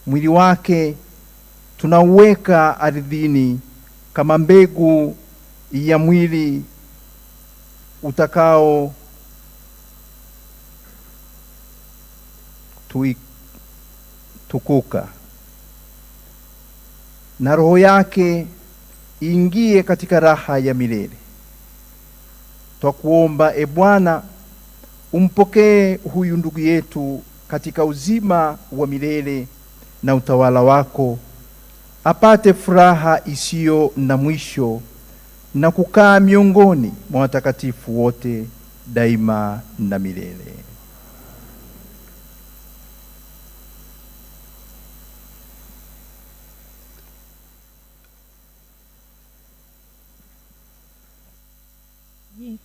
mwili wake tunauweka ardhini kama mbegu ya mwili utakao tukuka, na roho yake ingie katika raha ya milele. Twakuomba e Bwana, umpokee huyu ndugu yetu katika uzima wa milele na utawala wako, apate furaha isiyo na mwisho na kukaa miongoni mwa watakatifu wote daima na milele.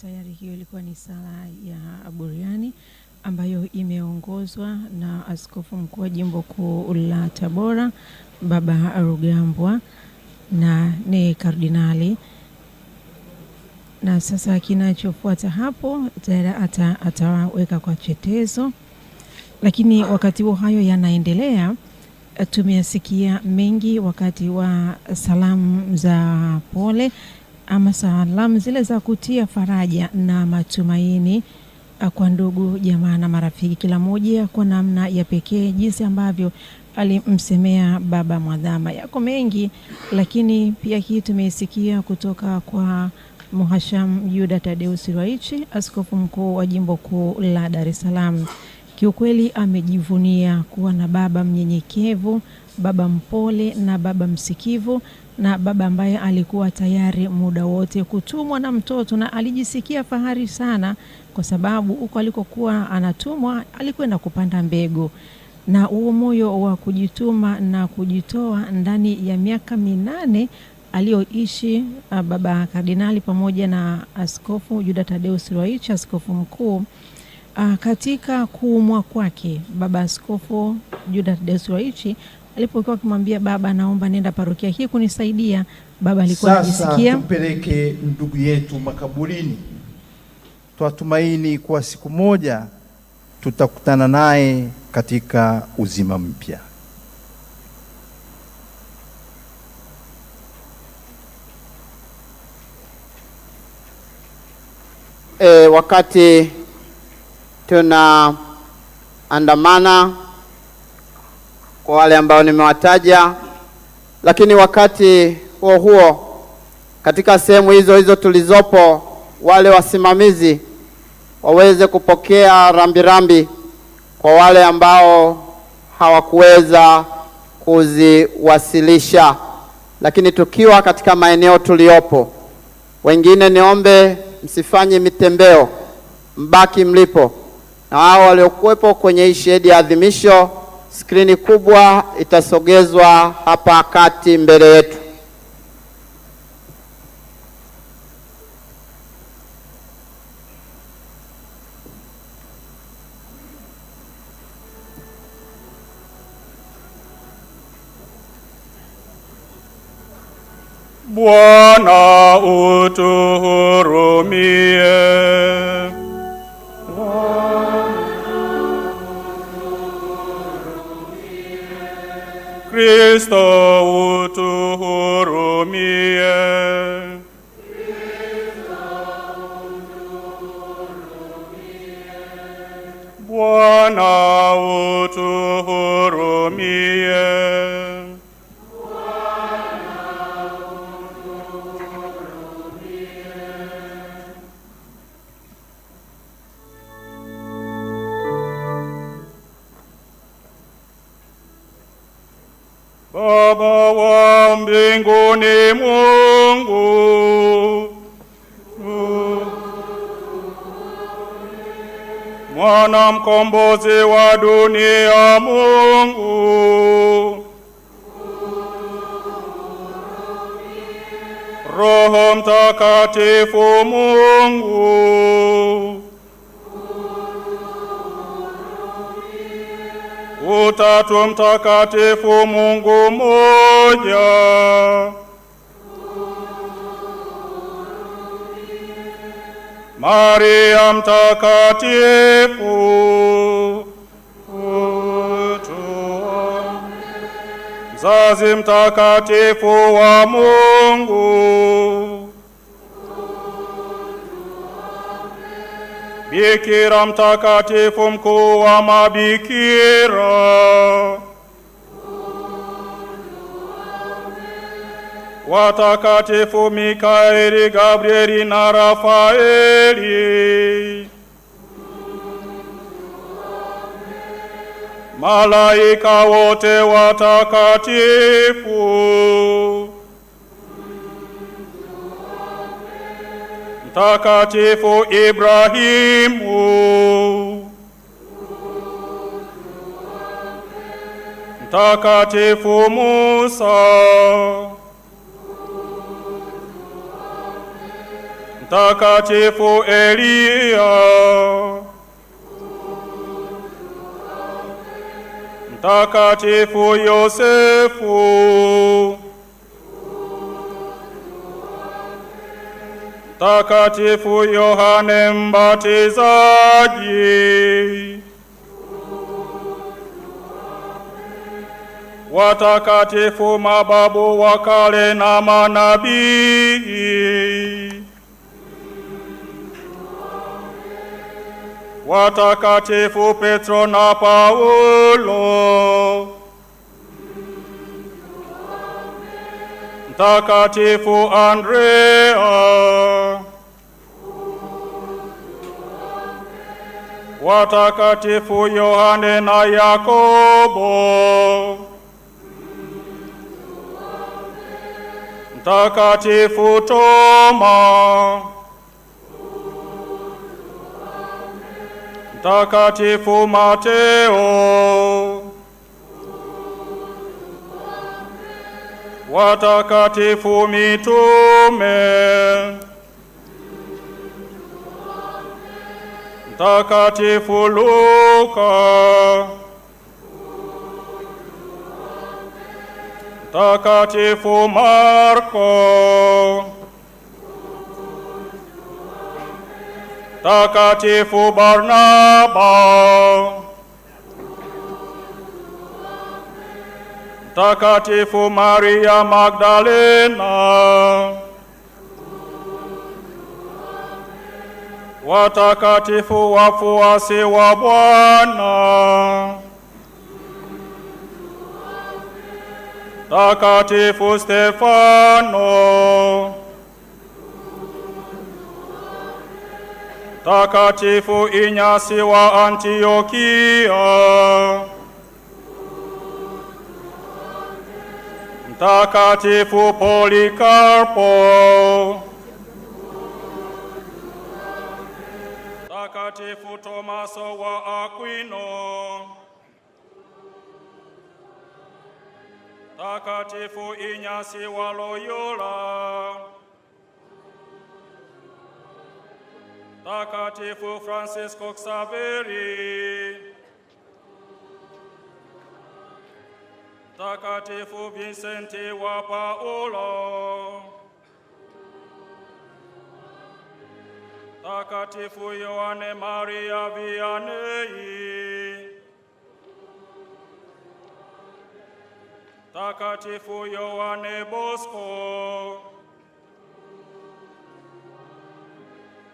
Tayari hiyo ilikuwa ni sala ya buriani ambayo imeongozwa na Askofu Mkuu wa Jimbo Kuu la Tabora, Baba Rugambwa, na ni kardinali. Na sasa kinachofuata hapo tayari ataweka kwa chetezo. Lakini wakati huo hayo yanaendelea, tumesikia mengi wakati wa salamu za pole ama salamu zile za kutia faraja na matumaini kwa ndugu jamaa na marafiki, kila mmoja kwa namna ya pekee jinsi ambavyo alimsemea Baba Mwadhama. Yako mengi, lakini pia hii tumesikia kutoka kwa Mhashamu Yuda Tadeus Ruwaichi, Askofu Mkuu wa Jimbo Kuu la Dar es Salaam. Kiukweli amejivunia kuwa na baba mnyenyekevu, baba mpole na baba msikivu, na baba ambaye alikuwa tayari muda wote kutumwa na mtoto, na alijisikia fahari sana kwa sababu huko alikokuwa anatumwa alikwenda kupanda mbegu. Na huo moyo wa kujituma na kujitoa ndani ya miaka 8 alioishi baba kardinali pamoja na Askofu Yuda Tadeus Ruwaichi, Askofu Mkuu, katika kuumwa kwake, Baba Askofu Yuda Tadeus Ruwaichi alipokuwa kumwambia baba, naomba nenda parokia hii kunisaidia, baba alikuwa anajisikia. Sasa tumpeleke ndugu yetu makaburini. Twatumaini kwa siku moja tutakutana naye katika uzima mpya. Wakati tunaandamana kwa wale ambao nimewataja, lakini wakati huo huo katika sehemu hizo tulizopo, wale wasimamizi waweze kupokea rambirambi kwa wale ambao hawakuweza kuziwasilisha. Lakini tukiwa katika maeneo tuliopo, wengine niombe msifanye mitembeo, mbaki mlipo. Na hao waliokuwepo kwenye hii shedi ya adhimisho, skrini kubwa itasogezwa hapa kati mbele yetu. Bwana utuhurumie. Kristo utuhurumie. Bwana utuhurumie. Baba wa mbinguni Mungu, Mwana mkombozi wa dunia Mungu, Roho Mtakatifu Mungu, Utatu Mtakatifu Mungu mmoja, Maria Mtakatifu, utuombee. mzazi mtakatifu wa Mungu, Bikira mtakatifu mkuu wa mabikira, watakatifu Mikaeli, Gabrieli na Rafaeli, malaika wote watakatifu, Mtakatifu Ibrahimu, Mtakatifu Musa, Mtakatifu Eliya, Mtakatifu Yosefu, Mtakatifu Yohane Mbatizaji, watakatifu mababu wa kale na manabii, watakatifu Petro na Paulo, Mtakatifu Andrea, watakatifu Yohane na Yakobo, Mtakatifu Toma, Mtakatifu Mateo, watakatifu mitume, Mtakatifu Luka, Mtakatifu Marko, Mtakatifu Barnaba, Mtakatifu Maria Magdalena, watakatifu wafuasi wa Bwana, Mtakatifu Stefano, Mtakatifu Inyasi wa Antiokia, Mtakatifu Polikarpo, Mtakatifu Tomaso wa Aquino, Mtakatifu Inyasi wa Loyola, Mtakatifu Francisco Xaveri, Mtakatifu Vincenti wa Paulo, Mtakatifu Yohane Maria Vianney, Mtakatifu Yohane Bosco,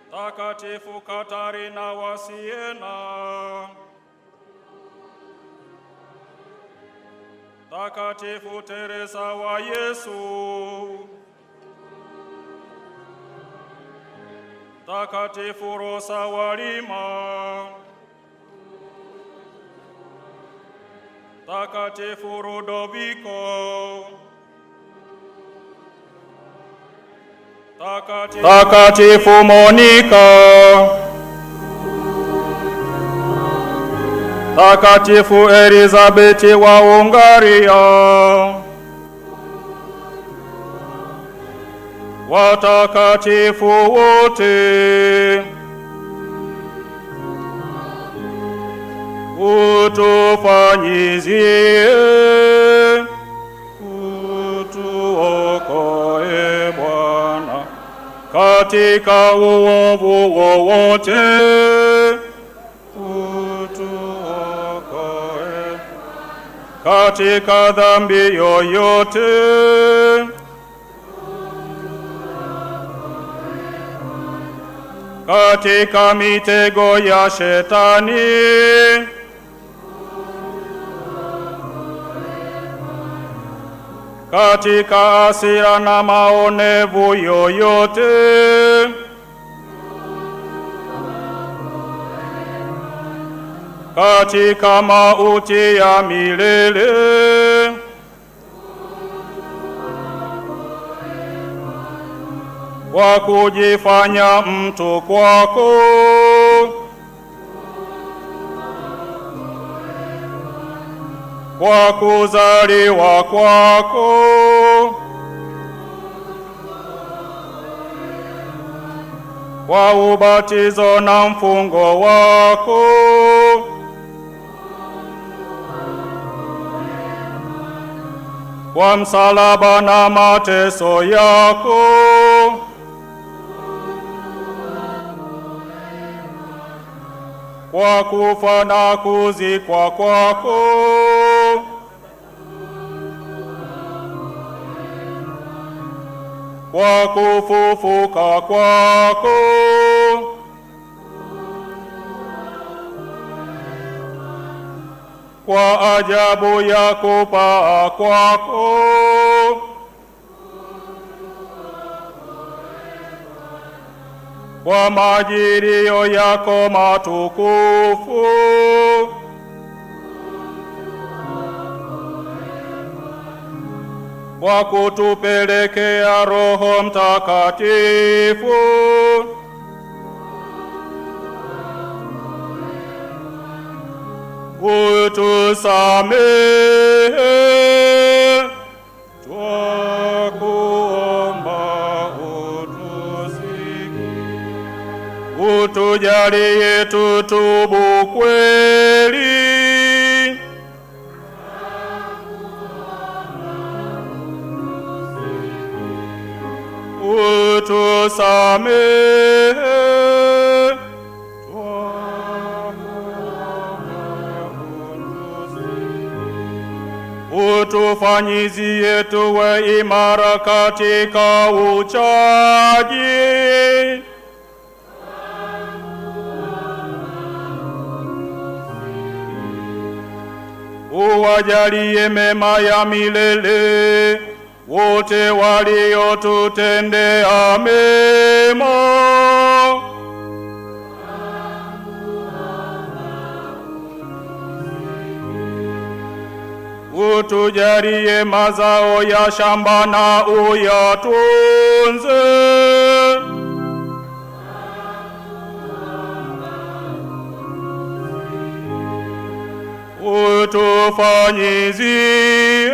Mtakatifu Katarina wa Siena, Mtakatifu Teresa wa Yesu, Mtakatifu Rosa wa Lima, Mtakatifu Rudoviko, Mtakatifu Monika, Mtakatifu Elizabeti wa Hungaria, watakatifu wote, utufanyizie, utuokoe Bwana katika uovu wowote, utuokoe katika dhambi yoyote, katika mitego ya Shetani, katika hasira na maonevu yoyote, katika mauti ya milele, kwa kujifanya mtu kwako, kwa kuzaliwa kwako, kwa ubatizo na mfungo wako, kwa msalaba na mateso yako, kwa kufa na kuzikwa kwako, kwa kufufuka kwako, kwa ajabu ya kupaa kwako, kwa majilio yako matukufu, kwa kutupelekea Roho Mtakatifu, utusamehe, twakuomba utujalie tutubu kweli, utusamehe, utufanyizie tuwe imara katika uchaji, uwajalie mema ya milele wote waliotutendea mema, utujalie mazao ya shamba na uyatunze, utufanyizie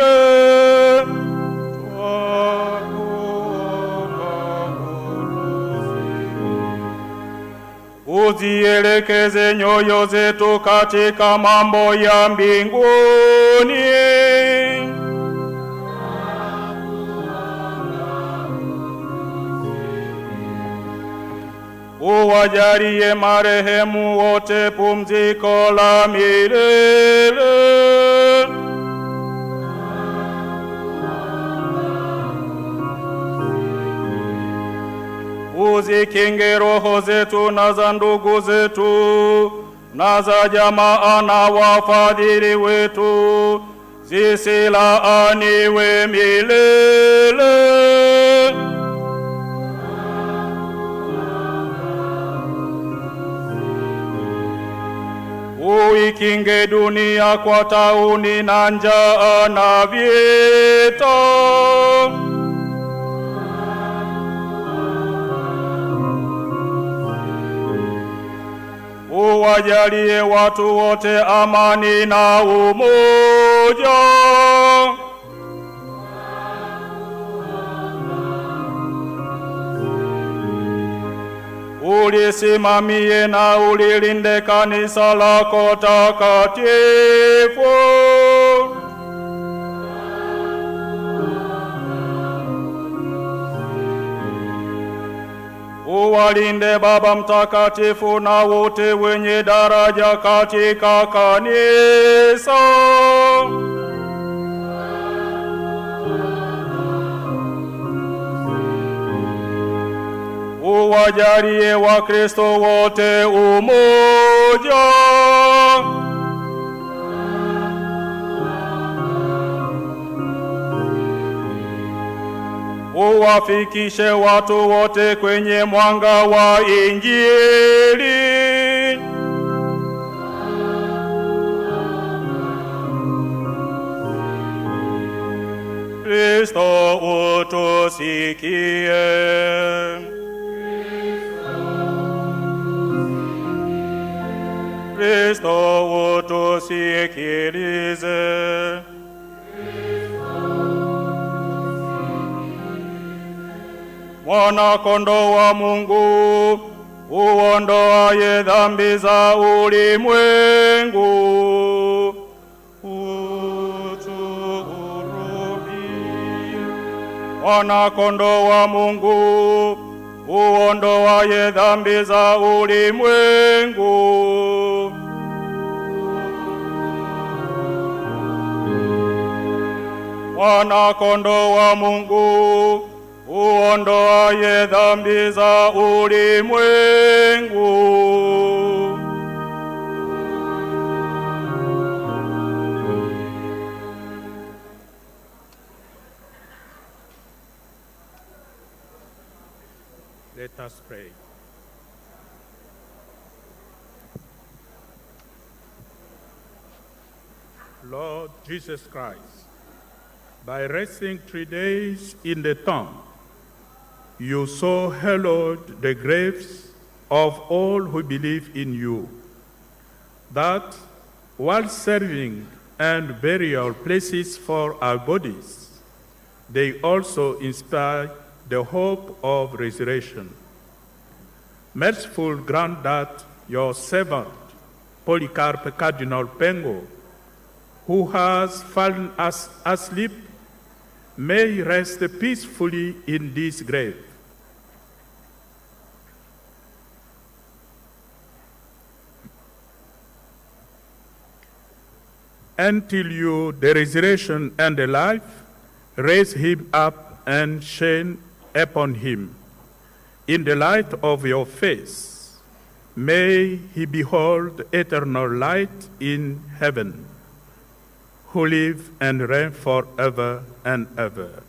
uzielekeze nyoyo zetu katika mambo ya mbinguni, uwajalie marehemu wote pumziko la milele, uzikinge roho zetu na za ndugu zetu na za jamaa na wafadhili wetu zisilaaniwe milele. Uikinge dunia kwa tauni na njaa na vita, uwajalie watu wote amani na umoja, ulisimamie na ulilinde kanisa lako takatifu, uwalinde Baba Mtakatifu na wote wenye daraja katika kanisa, uwajalie Wakristo wote umoja. Uwafikishe watu wote kwenye mwanga wa Injili. Kristo utusikie. Kristo utusikilize. Mwana-Kondoo wa Mungu, uondoaye dhambi za ulimwengu, utuhurumie. Mwana-Kondoo wa Mungu, uondoaye dhambi za ulimwengu, Mwana-Kondoo wa Mungu, uondoaye dhambi za ulimwengu. Let us pray. Lord Jesus Christ, by resting 3 days in the tomb, you so hallowed the graves of all who believe in you, that while serving and burial places for our bodies, they also inspire the hope of resurrection. Merciful, grant that your servant, Polycarp Cardinal Pengo, who has fallen asleep, may rest peacefully in this grave. Until you, the resurrection and the life, raise him up and shine upon him. In the light of your face, may he behold eternal light in heaven, who live and reign forever and ever.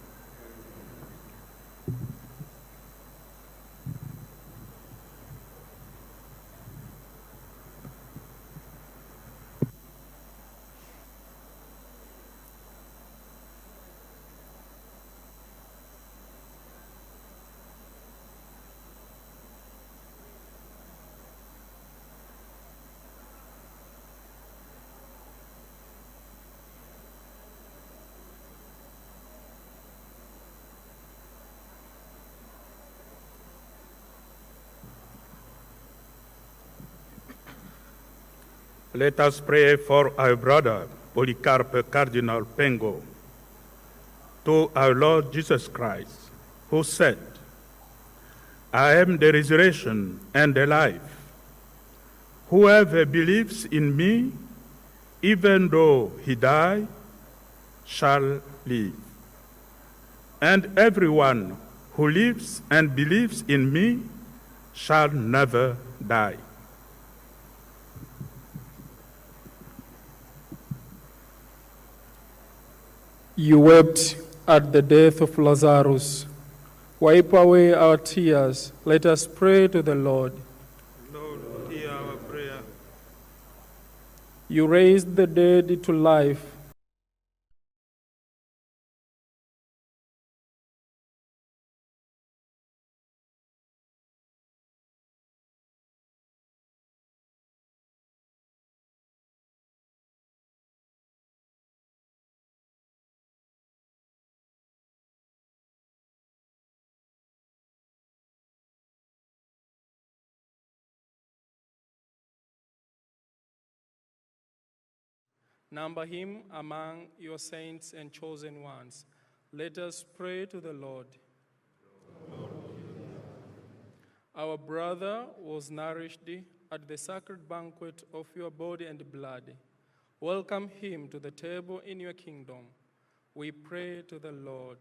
Let us pray for our brother, Polycarp Cardinal Pengo, to our Lord Jesus Christ, who said, I am the resurrection and the life. Whoever believes in me, even though he die, shall live. And everyone who lives and believes in me shall never die. You wept at the death of Lazarus. Wipe away our tears. Let us pray to the Lord. Lord, hear our prayer. You raised the dead to life. Number him among your saints and chosen ones. Let us pray to the Lord. Our brother was nourished at the sacred banquet of your body and blood. Welcome him to the table in your kingdom. We pray to the Lord.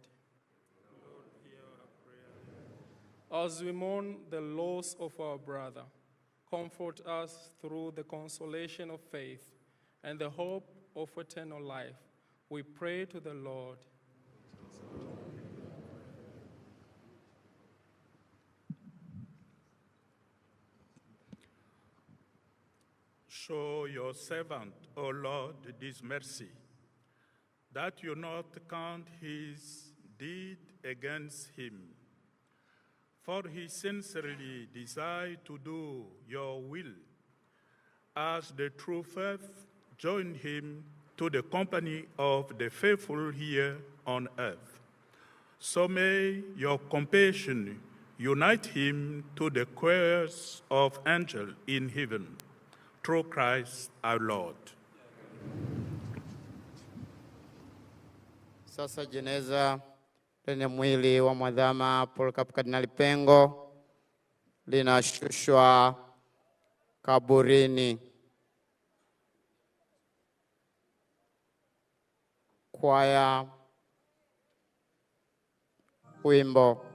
Lord, hear our prayer. As we mourn the loss of our brother, comfort us through the consolation of faith and the hope of eternal life. We pray to the Lord. Show your servant, O Lord, this mercy, that you not count his deed against him. For he sincerely desired to do your will, as the true faith joined him to the company of the faithful here on earth. So may your compassion unite him to the choirs of angels in heaven, through Christ our Lord. Sasa jeneza lenye mwili wa Mwadhama Polycarp Kardinali Pengo linashushwa kaburini. Kwaya wimbo.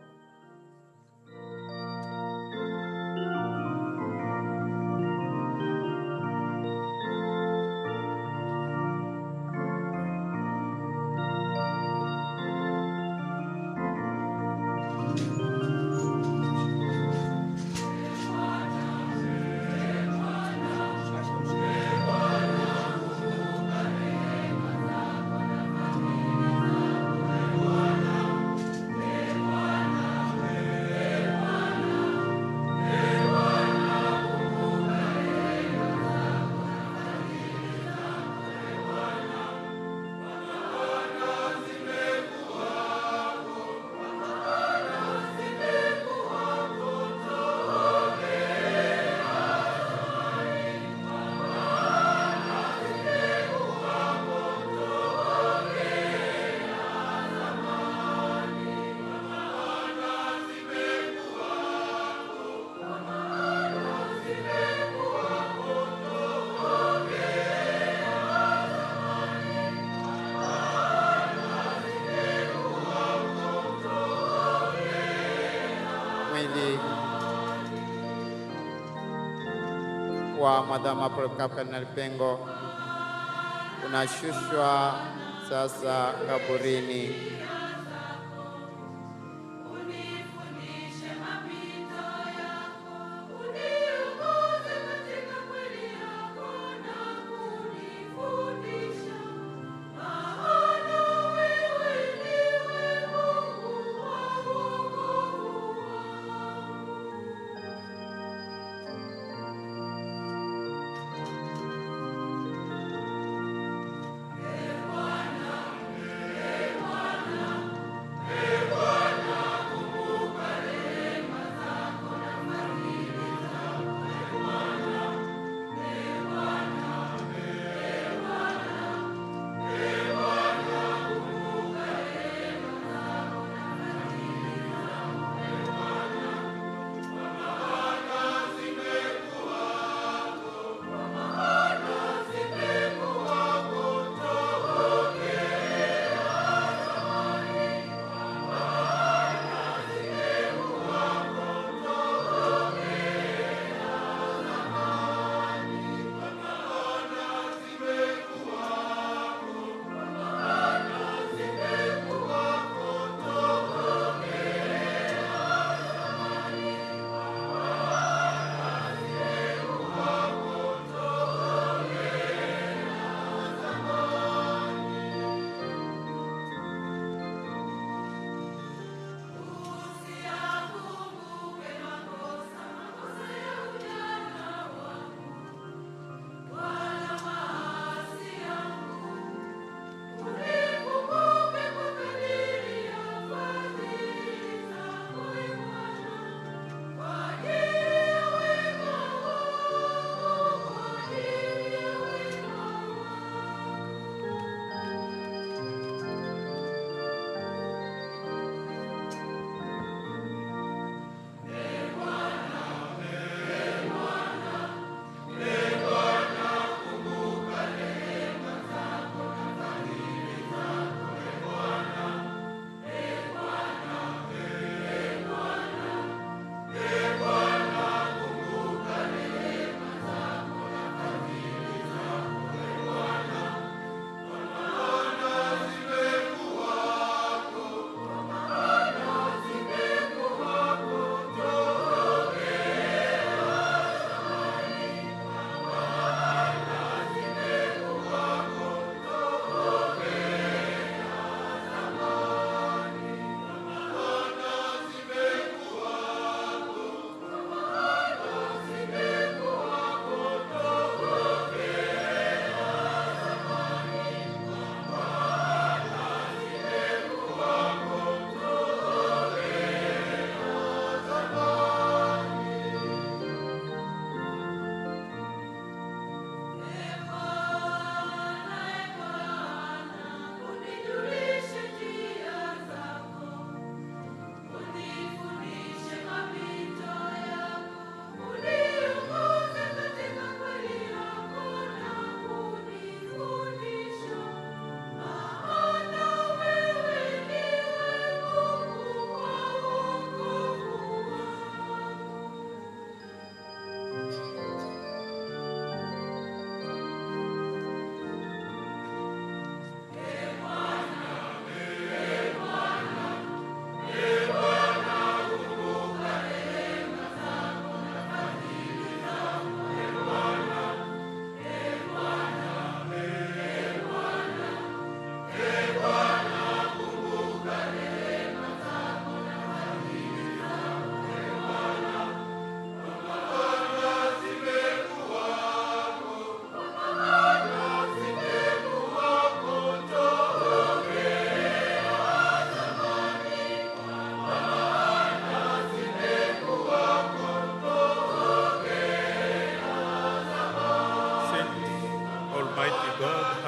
Wa Mwadhama Polycarp Kardinali Pengo unashushwa sasa kaburini. Bwana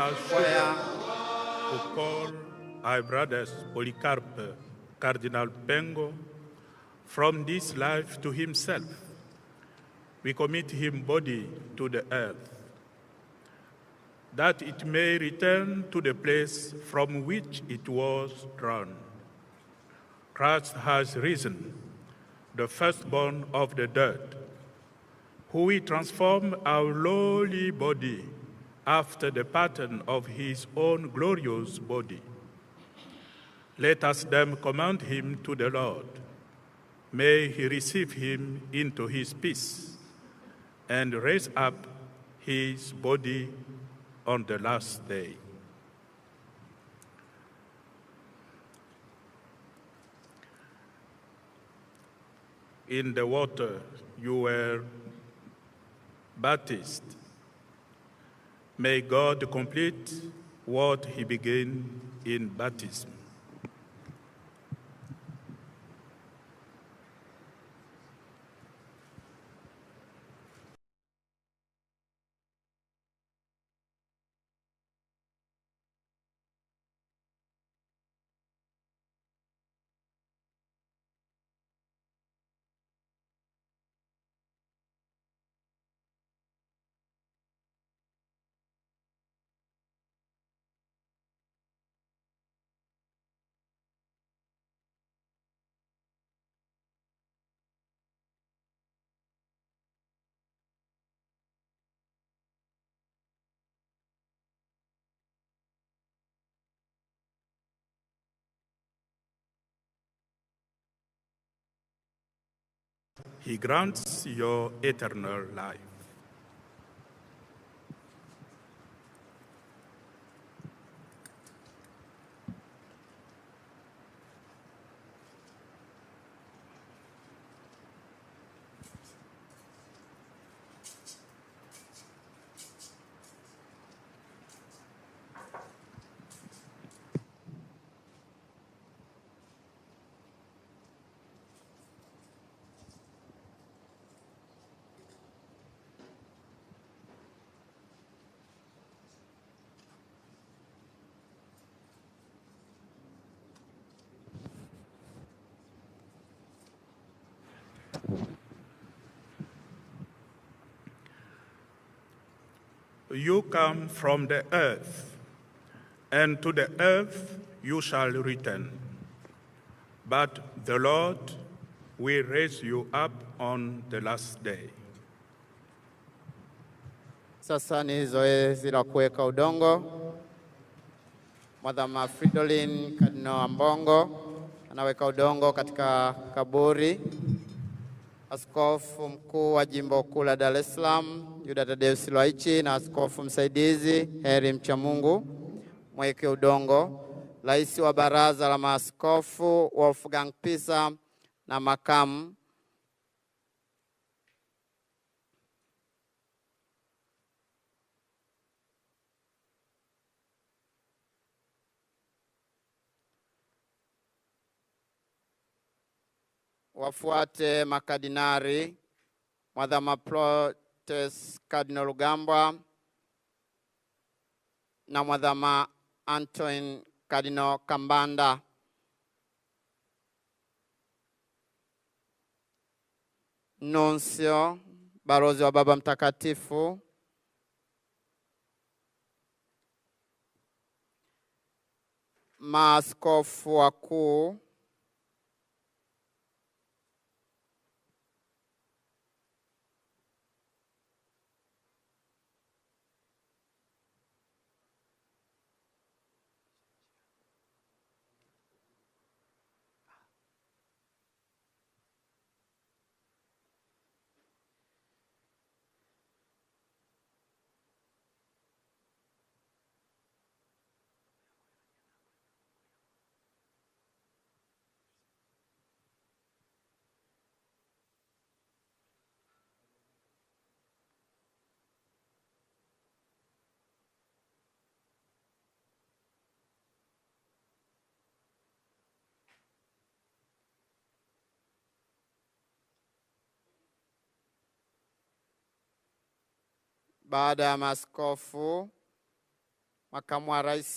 has Where to call our brothers Polycarp, Cardinal Pengo, from this life to himself. We commit him body to the earth, that it may return to the place from which it was drawn. Christ has risen, the firstborn of the dead, who will transform our lowly body after the pattern of his own glorious body. Let us then commend him to the Lord. May he receive him into his peace and raise up his body on the last day. In the water you were baptized. May God complete what he began in baptism. He grants your eternal life. You come from the earth, and to the earth you shall return. But the Lord will raise you up on the last day. sasa ni zoezi la kuweka udongo. Mwadhama Fridolin Kardinali Ambongo anaweka udongo katika kaburi. Askofu mkuu wa jimbo kuu la Dar es Salaam Yuda Tadeus Lwaichi na askofu msaidizi Heri Mchamungu mweke udongo. Rais wa baraza la maaskofu Wolfgang Pisa na makamu wafuate makadinari Mwadhama Protes Cardinal Rugambwa na Mwadhama Antoine Cardinal Kambanda. Nuncio Barozi wa Baba Mtakatifu, maaskofu wakuu, baada ya maaskofu Makamu wa Rais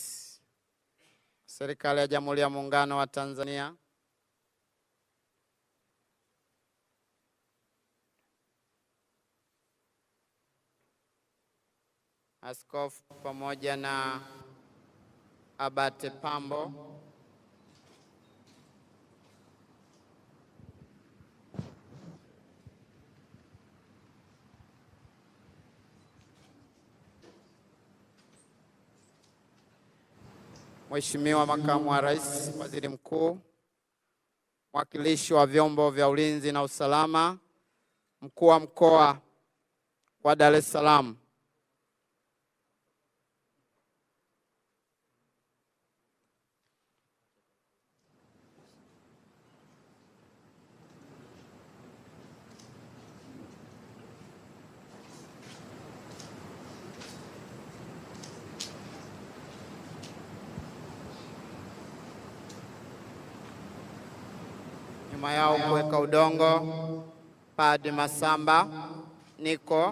Serikali ya Jamhuri ya Muungano wa Tanzania, Askofu pamoja na Abate Pambo, Mheshimiwa Makamu wa Rais, Waziri Mkuu, mwakilishi wa vyombo vya ulinzi na usalama, Mkuu wa Mkoa wa Dar es Salaam, nyuma yao kuweka udongo, Padre Masamba Niko,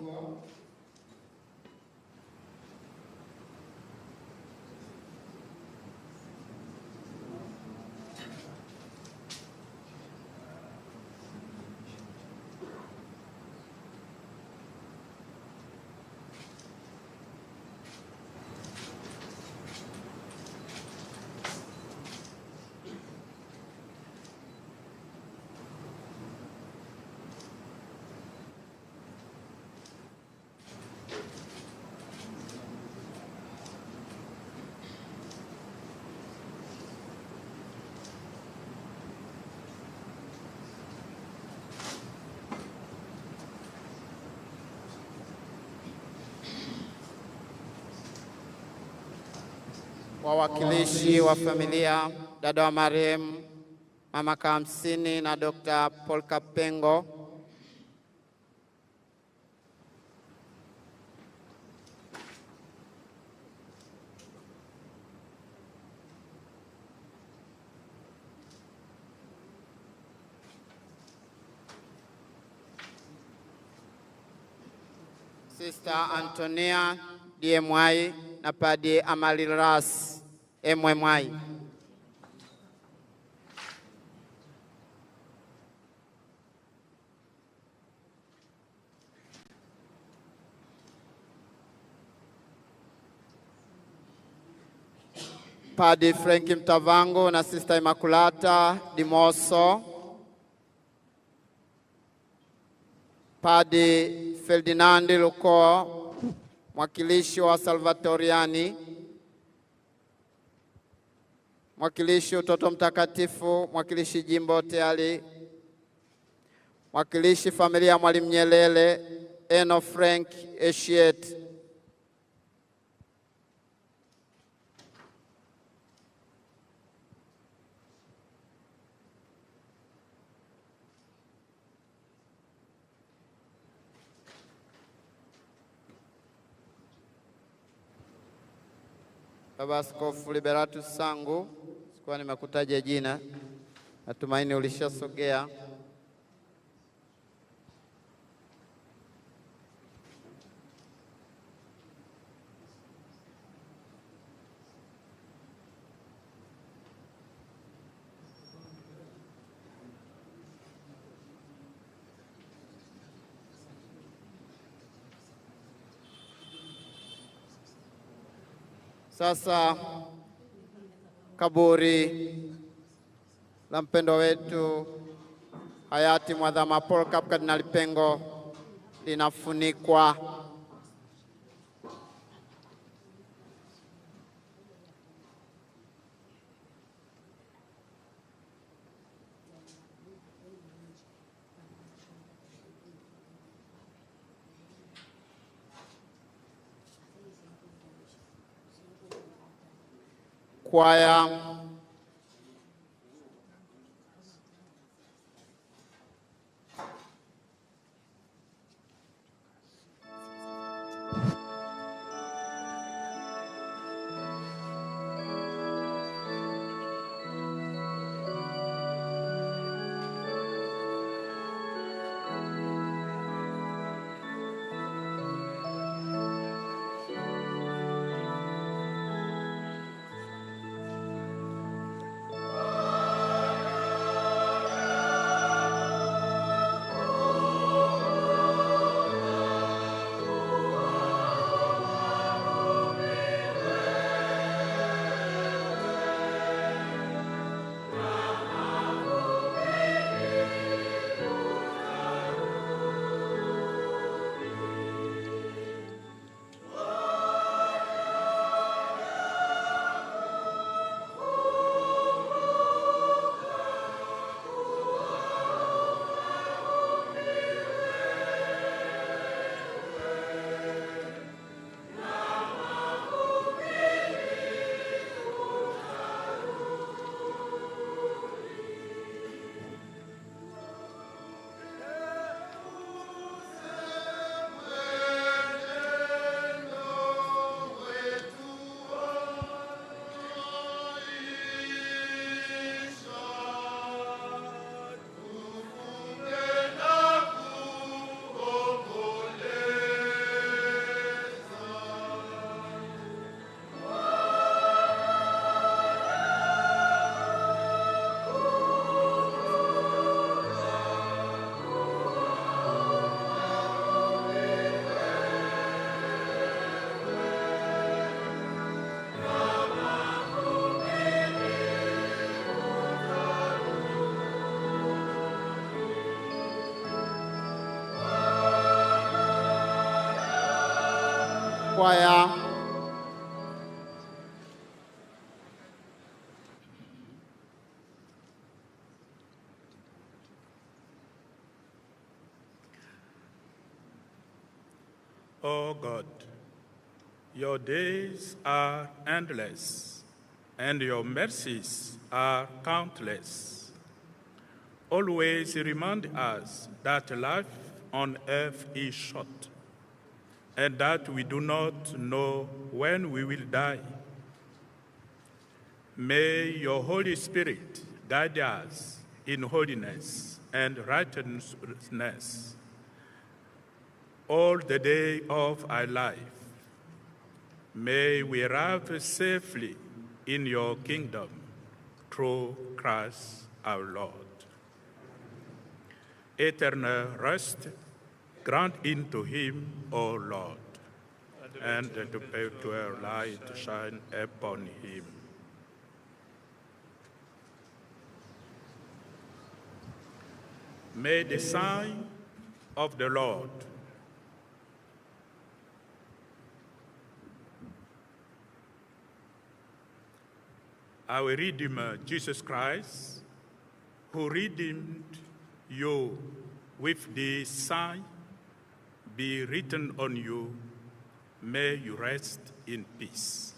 wawakilishi wa familia, dada wa marehemu Mama Kamsini na Dr. Paul Kapengo, Sister Antonia DMY na Padre Amaliras MMY. Padre Frank Mtavango na Sister Immaculata Dimoso, Padre Ferdinand Luko, mwakilishi wa Salvatoriani, mwakilishi Utoto Mtakatifu, mwakilishi Jimbo Teali, mwakilishi familia ya Mwalimu Nyerere, Eno Frank Eshiet, Baba Askofu Liberatus Sangu, sikuwa nimekutaja jina, natumaini ulishasogea. Sasa kaburi la mpendwa wetu hayati Mwadhama Paul Kardinali Pengo linafunikwa. Kwaya kwaya. O God, your days are endless, and your mercies are countless. Always remind us that life on earth is short, and that we do not know when we will die. May your Holy Spirit guide us in holiness and righteousness all the day of our life. May we arrive safely in your kingdom through Christ our Lord. Eternal rest grant into him, O Lord, and to perpetual light shine upon him. May the sign of the Lord our Redeemer, Jesus Christ, who redeemed you with the sign, be written on you. May you rest in peace.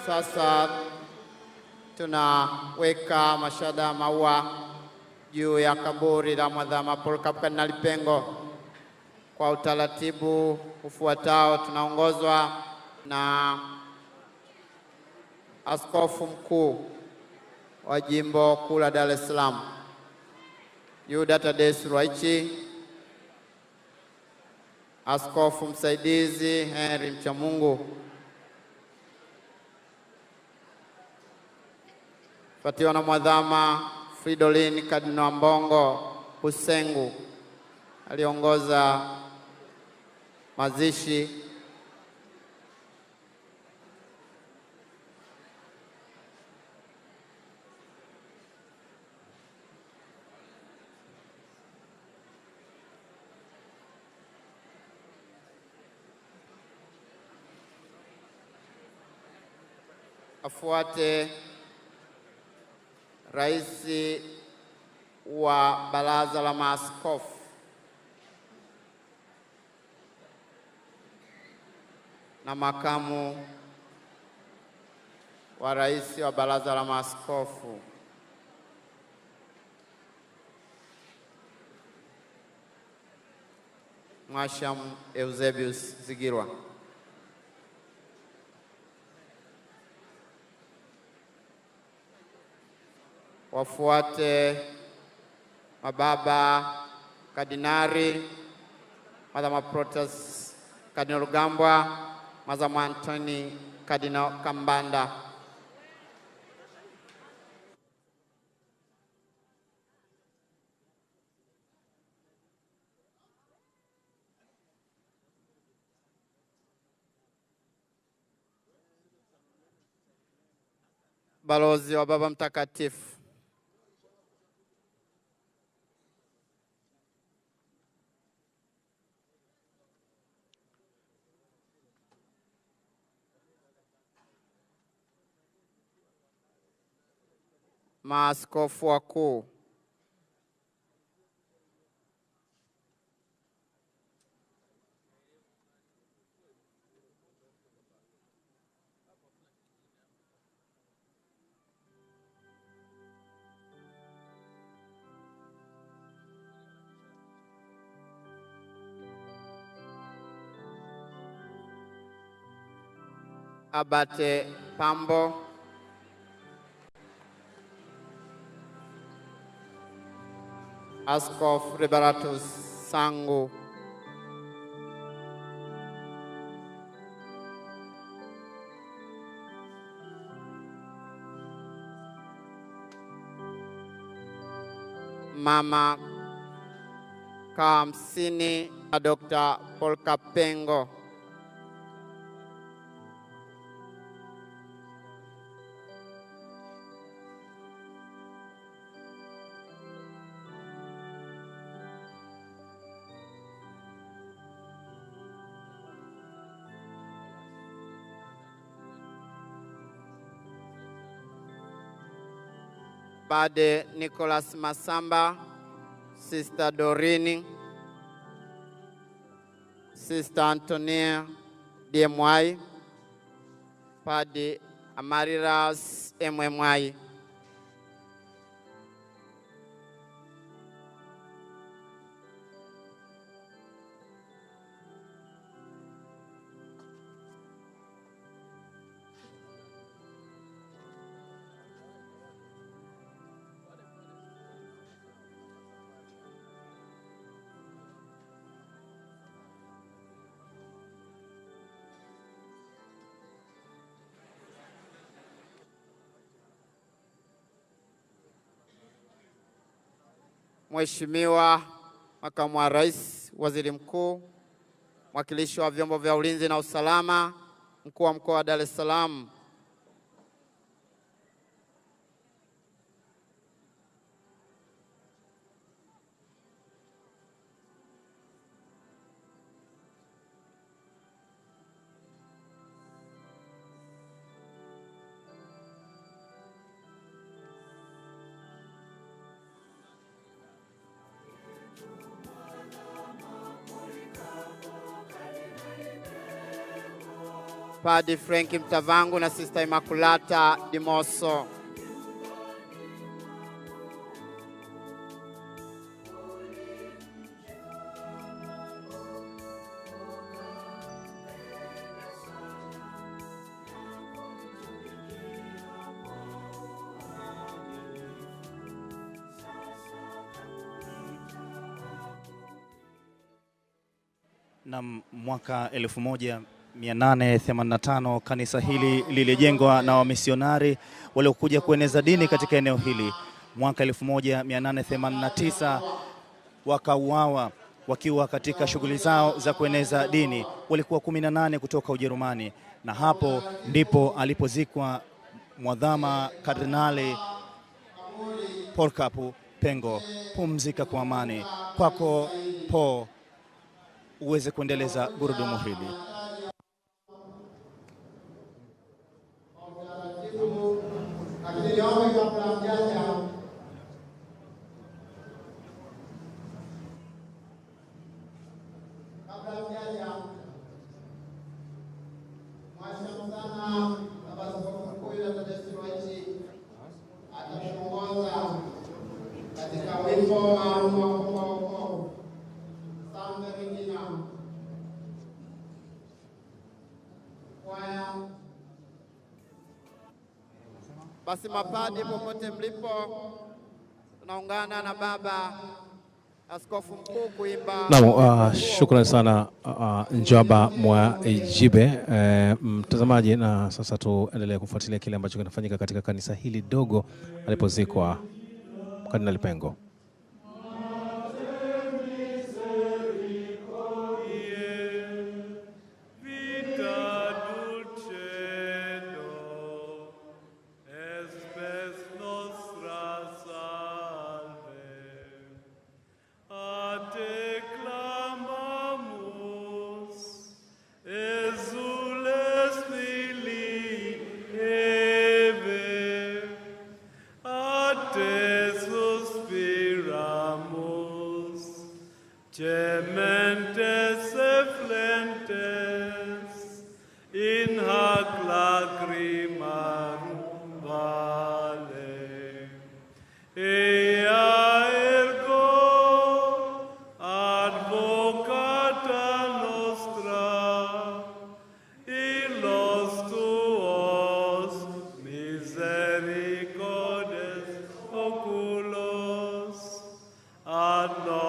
Sasa tunaweka mashada ya maua juu ya kaburi la Mwadhama Polycarp Kardinali Pengo. Kwa utaratibu ufuatao, tunaongozwa na Askofu Mkuu wa Jimbo Kuu la Dar es Salaam, Yuda Thaddeus Ruwa'ichi, Askofu Msaidizi Henry Mchamungu, fuatiwa na Mwadhama Fridolin Kardinali Ambongo Busengu aliongoza mazishi. Afuate Rais wa Baraza la Maaskofu na makamu wa rais wa Baraza la Maaskofu, Mhashamu Eusebius Zigirwa. Wafuate mababa Kardinari, Mwadhama Protas Kardinali Rugambwa, Mwadhama Anthony Kardinali Kambanda. Balozi wa Baba Mtakatifu. Maaskofu wakuu. Abate Pambo, Askofu Liberatus Sangu, Mama Kamsini Dr. Polka Pengo, Padre Nicholas Masamba, Sister Dorini, Sister Antonia DMY, Padre Amariras MMY, Mheshimiwa Makamu wa Rais, Waziri Mkuu, mwakilishi wa vyombo vya ulinzi na usalama, mkuu wa mkoa wa Dar es Salaam, Padre Frank Mtavangu na Sister Immaculata Dimoso, na mwaka 1885 kanisa hili lilijengwa na wamisionari waliokuja kueneza dini katika eneo hili. Mwaka 1889 wakauawa wakiwa katika shughuli zao za kueneza dini. Walikuwa 18 kutoka Ujerumani, na hapo ndipo alipozikwa Mwadhama Kardinali Polka Pengo. Pumzika kwa amani. Kwako po uweze kuendeleza gurudumu hili. Basi mapadi popote mlipo, tunaungana na baba Askofu Mkuu kuimba. Naam, shukrani sana Njaba Mwajibe. Mtazamaji, na sasa tuendelee kufuatilia kile ambacho kinafanyika katika kanisa hili dogo alipozikwa Kardinali Pengo. Gementes efflentes in hac lacrimarum vale. Ea ergo advocata nostra, illos tuos Anno